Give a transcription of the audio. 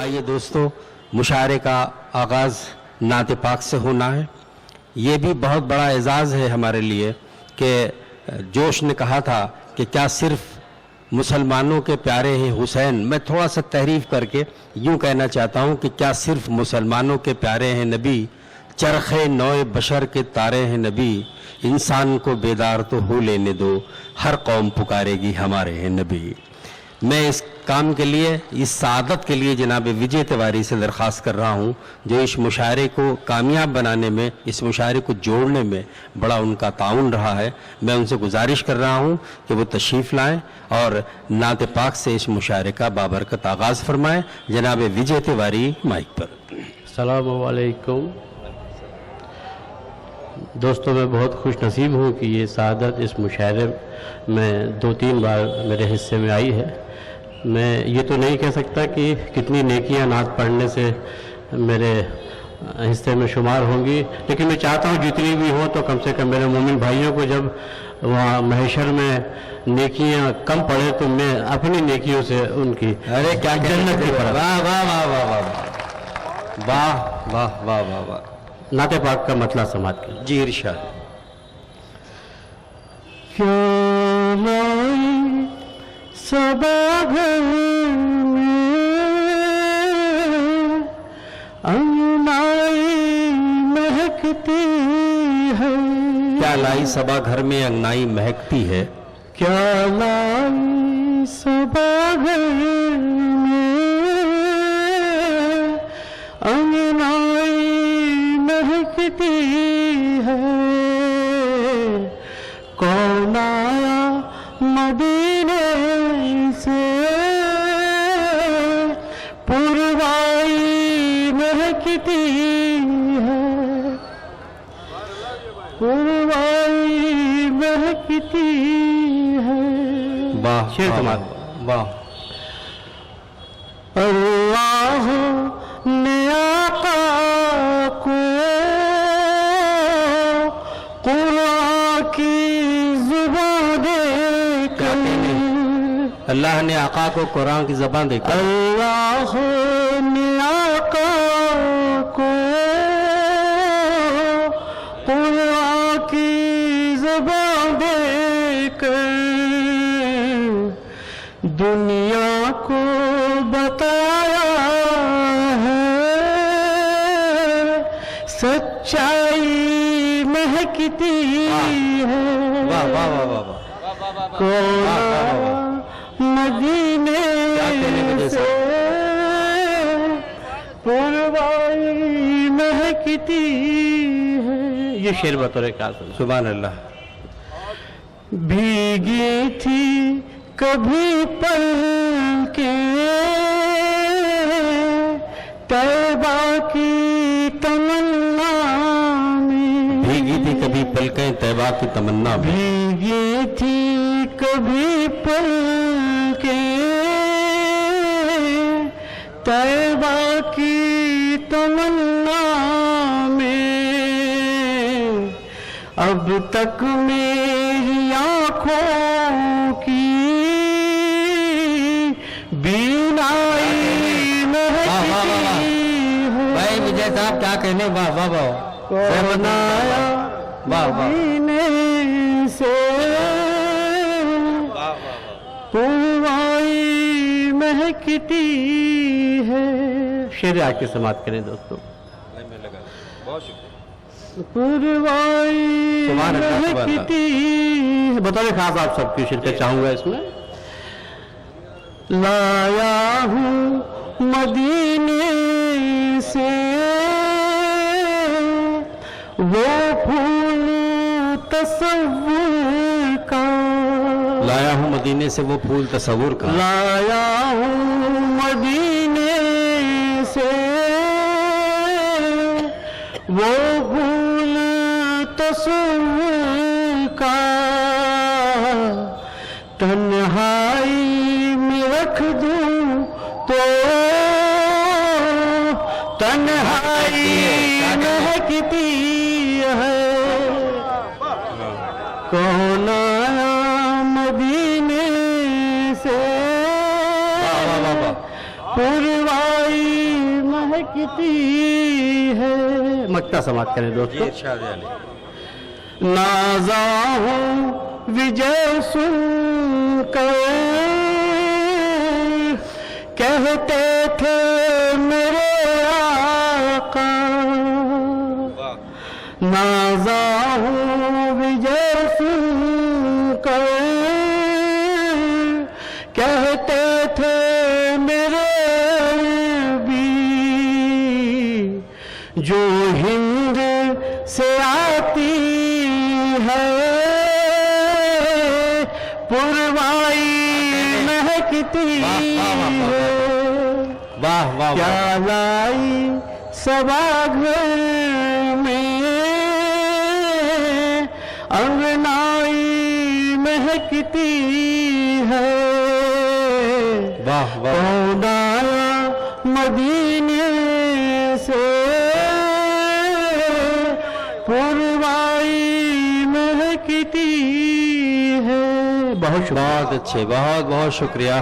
आइए दोस्तों, मुशायरे का आगाज़ नात पाक से होना है। ये भी बहुत बड़ा एजाज़ है हमारे लिए कि जोश ने कहा था कि क्या सिर्फ मुसलमानों के प्यारे हैं हुसैन। मैं थोड़ा सा तहरीफ करके यूँ कहना चाहता हूँ कि क्या सिर्फ मुसलमानों के प्यारे हैं नबी, चरखे नौए बशर के तारे हैं नबी, इंसान को बेदार तो हो लेने दो, हर कौम पुकारेगी हमारे हैं नबी। मैं इस काम के लिए, इस सादत के लिए जनाब विजय तिवारी से दरख्वास्त कर रहा हूँ, जो इस मुशायरे को कामयाब बनाने में, इस मुशायरे को जोड़ने में बड़ा उनका ताउन रहा है। मैं उनसे गुजारिश कर रहा हूँ कि वो तशरीफ़ लाएँ और नात पाक से इस मुशायरे का बाबरकत आगाज़ फरमाएँ। जनाब विजय तिवारी माइक पर। अस्सलामु अलैकुम दोस्तों, मैं बहुत खुश नसीब हूँ कि ये सादत इस मुशायरे में 2-3 बार मेरे हिस्से में आई है। मैं ये तो नहीं कह सकता कि कितनी नेकियां नात पढ़ने से मेरे हिस्से में शुमार होंगी, लेकिन मैं चाहता हूँ जितनी भी हो तो कम से कम मेरे मोमिन भाइयों को जब वहाँ महशर में नेकियां कम पड़े तो मैं अपनी नेकियों से उनकी अरे क्या जन्नत की पड़ा। वाह वाह वाह वाह वाह वाह वाह वाह वाह वाह। नाते पाक का मतला समात की जी इरशाद। सबा घर में अंगनाई महकती है। क्या लाई सबा घर में अंगनाई महकती है। क्या लाई सबा घर में अंगनाई महकती है। कौन आया मदीने से पुरवाई महकती है। पुरवाई महकती है। वाह शेर कमाल। वाह। अल्लाह ने आका को कुरान की जुबान देकर, अल्लाह ने आका को कुरान की ज़बान देकर, अल्लाह ने आका को कुरान की ज़बान देकर दुनिया को बताया है। सच्चाई महकती है। वाह वाह वाह वाह वाह। कौन मदीने से पुरवाई महकती है। ये शेर बतौर का सुभान अल्लाह। भीगी थी कभी पल के तैबा की तमन्ना में। भीगी थी कभी पलकें तैबा की तमन्ना में। भीगी थी कभी पल के तैबा की तमन्ना में। अब तक मेरी आँखों की बीनाई महकती है। भाई विजय साहब क्या कहने। वाह वाह वाह। कौन आया वाह वाह। मदीने से पुरवाई महकती है। शेर आके समाप्त करें दोस्तों। बहुत शुक्रिया। पुरवाई सुभान अल्लाह, सुभान महकती है। बताइए खास आप सबकी शिरकत चाहूंगा इसमें। लाया हूँ मदीने से वो फूल तसव्वुर का। लाया हूँ मदीने से वो फूल तसव्वुर का। लाया हूँ मदीने से वो फूल तसव्वुर का। तन्हाई में रख दूं तो तन्हाई महकती है। कौन आया मदीने से पुरवाई महकती है। मक्ता समाप्त करें दोस्तों। इरशाद अली। नाज़ा हूँ विजय सुन कर कहते थे मेरे आका, नाज़ा हूँ विजय सुन कर कहते थे मेरे भी, जो हिंद से आती है पुरवाई महकती है। वाह वाह क्या लाई सभाघर में अंगनाई महकती है। वाह वाह कौन आया मदीने से पुरवाई महकती है। बहुत बहुत अच्छे, बहुत बहुत शुक्रिया।